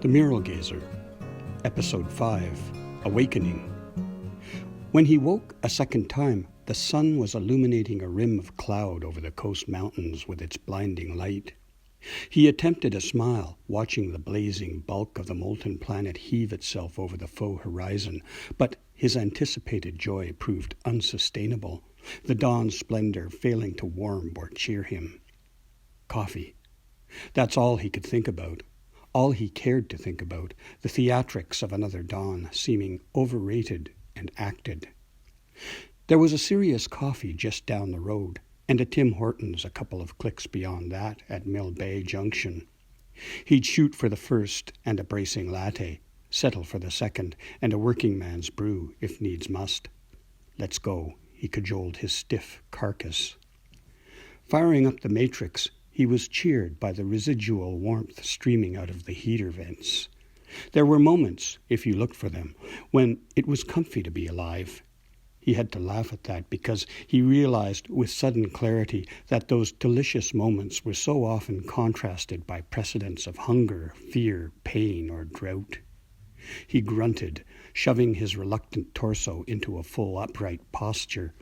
The Mural Gazer, Episode 5, Awakening. When he woke a second time, the sun was illuminating a rim of cloud over the coast mountains with its blinding light. He attempted a smile, watching the blazing bulk of the molten planet heave itself over the faux horizon, but his anticipated joy proved unsustainable, the dawn's splendor failing to warm or cheer him. Coffee. That's all he could think about. All he cared to think about, the theatrics of another dawn seeming overrated and acted. There was a Serious Coffee just down the road, and a Tim Hortons a couple of clicks beyond that at Mill Bay Junction. He'd shoot for the first and a bracing latte, settle for the second, and a working man's brew, if needs must. Let's go, he cajoled his stiff carcass. Firing up the matrix, he was cheered by the residual warmth streaming out of the heater vents. There were moments, if you looked for them, when it was comfy to be alive. He had to laugh at that because he realized with sudden clarity that those delicious moments were so often contrasted by precedents of hunger, fear, pain, or drought. He grunted, shoving his reluctant torso into a full upright posture.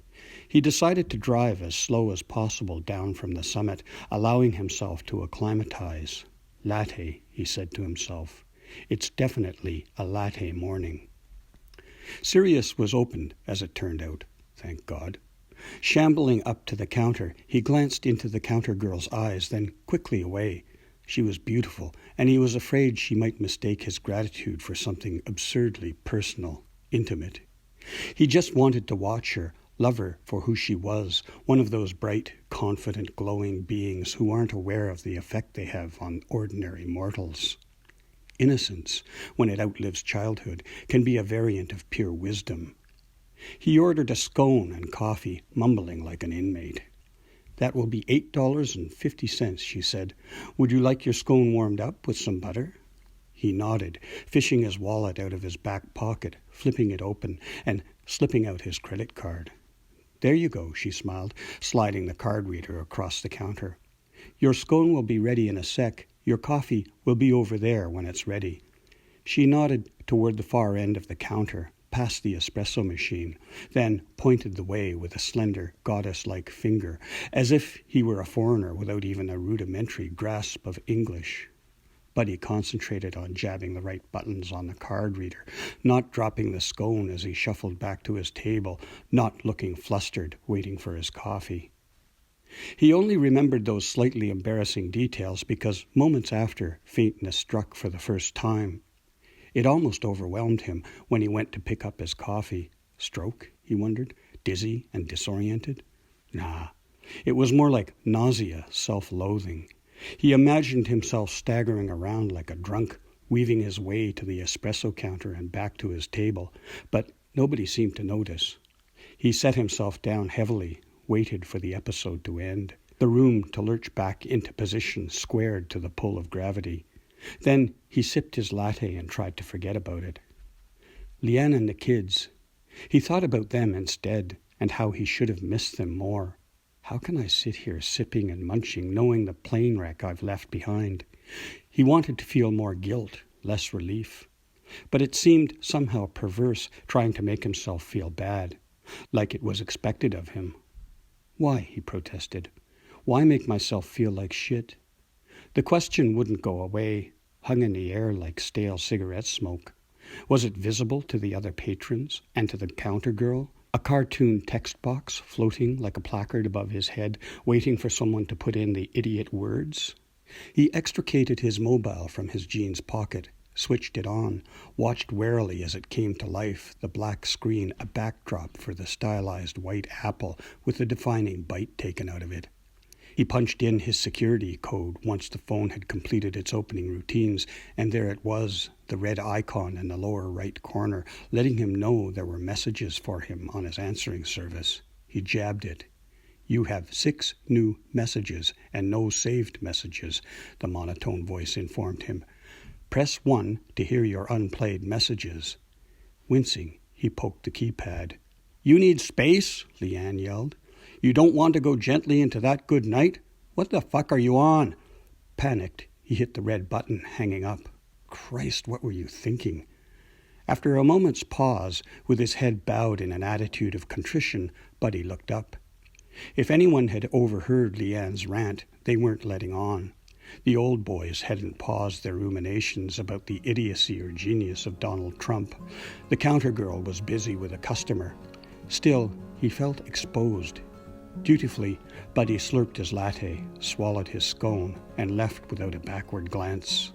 He decided to drive as slow as possible down from the summit, allowing himself to acclimatize. Latte, he said to himself. It's definitely a latte morning. Sirius was opened, as it turned out, thank God. Shambling up to the counter, he glanced into the counter girl's eyes, then quickly away. She was beautiful, and he was afraid she might mistake his gratitude for something absurdly personal, intimate. He just wanted to watch her, love her for who she was, one of those bright, confident, glowing beings who aren't aware of the effect they have on ordinary mortals. Innocence, when it outlives childhood, can be a variant of pure wisdom. He ordered a scone and coffee, mumbling like an inmate. That will be $8.50, she said. Would you like your scone warmed up with some butter? He nodded, fishing his wallet out of his back pocket, flipping it open, and slipping out his credit card. There you go, she smiled, sliding the card reader across the counter. Your scone will be ready in a sec. Your coffee will be over there when it's ready. She nodded toward the far end of the counter, past the espresso machine, then pointed the way with a slender, goddess-like finger, as if he were a foreigner without even a rudimentary grasp of English. But he concentrated on jabbing the right buttons on the card reader, not dropping the scone as he shuffled back to his table, not looking flustered, waiting for his coffee. He only remembered those slightly embarrassing details because moments after, faintness struck for the first time. It almost overwhelmed him when he went to pick up his coffee. Stroke, he wondered, dizzy and disoriented? Nah, it was more like nausea, self-loathing. He imagined himself staggering around like a drunk, weaving his way to the espresso counter and back to his table, but nobody seemed to notice. He set himself down heavily, waited for the episode to end, the room to lurch back into position squared to the pull of gravity. Then he sipped his latte and tried to forget about it. Leanne and the kids. He thought about them instead, and how he should have missed them more. How can I sit here sipping and munching, knowing the plane wreck I've left behind? He wanted to feel more guilt, less relief. But it seemed somehow perverse, trying to make himself feel bad, like it was expected of him. Why, he protested. Why make myself feel like shit? The question wouldn't go away, hung in the air like stale cigarette smoke. Was it visible to the other patrons and to the counter girl? A cartoon text box floating like a placard above his head, waiting for someone to put in the idiot words? He extricated his mobile from his jeans pocket, switched it on, watched warily as it came to life, the black screen a backdrop for the stylized white apple with the defining bite taken out of it. He punched in his security code once the phone had completed its opening routines, and there it was, the red icon in the lower right corner, letting him know there were messages for him on his answering service. He jabbed it. You have 6 new messages and no saved messages, the monotone voice informed him. Press 1 to hear your unplayed messages. Wincing, he poked the keypad. You need space, Leanne yelled. You don't want to go gently into that good night? What the fuck are you on? Panicked, he hit the red button, hanging up. Christ, what were you thinking? After a moment's pause, with his head bowed in an attitude of contrition, Buddy looked up. If anyone had overheard Leanne's rant, they weren't letting on. The old boys hadn't paused their ruminations about the idiocy or genius of Donald Trump. The counter girl was busy with a customer. Still, he felt exposed. Dutifully, Buddy slurped his latte, swallowed his scone, and left without a backward glance.